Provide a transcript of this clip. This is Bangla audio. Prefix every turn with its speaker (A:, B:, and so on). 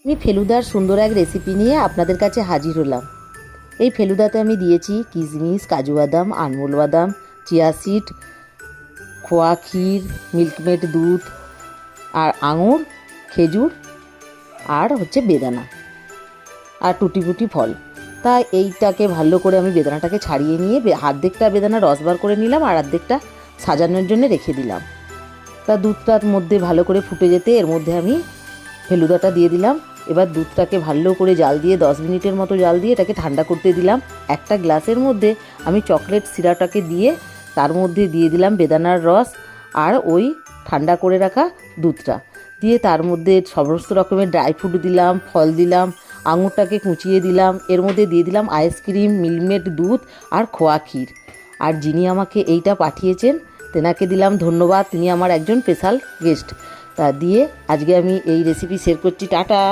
A: আমি ফেলুদার সুন্দর এক রেসিপি নিয়ে আপনাদের কাছে হাজির হলাম। এই ফেলুদাতে আমি দিয়েছি কিশমিশ, কাজু বাদাম, আনমোল বাদাম, চিয়া সিড, খোয়া ক্ষীর, মিল্কমেড দুধ, আর আঙুর, খেজুর, আর হচ্ছে বেদানা, আর টুটি ফুটি ফল। তা এইটাকে ভালো করে আমি বেদানাটাকে ছাড়িয়ে নিয়ে অর্ধেকটা বেদানা রস বার করে নিলাম আর অর্ধেকটা সাজানোর জন্য রেখে দিলাম। তা দুধটার মধ্যে ভালো করে ফুটে যেতে এর মধ্যে আমি ফেলুদাটা দিয়ে দিলাম। এবার দুধটাকে ভালো করে জাল দিয়ে 10 মিনিটের মতো জাল দিয়ে এটাকে ঠান্ডা করতে দিলাম। একটা গ্লাসের মধ্যে আমি চকলেট সিরাপটাকে দিয়ে তার মধ্যে দিয়ে দিলাম বেদানার রস আর ওই ঠান্ডা করে রাখা দুধটা দিয়ে তার মধ্যে সমস্ত রকমের ড্রাই ফ্রুট দিলাম, ফল দিলাম, আঙুরটাকে কুচিয়ে দিলাম, এর মধ্যে দিয়ে দিলাম আইসক্রিম, মিল্কমেড দুধ আর খোয়া ক্ষীর। আর যিনি আমাকে এইটা পাঠিয়েছেন তেনাকে দিলাম ধন্যবাদ, তিনি আমার একজন স্পেশাল গেস্ট। তা দিয়ে আজকে আমি এই রেসিপি শেয়ার করছি। টাটা।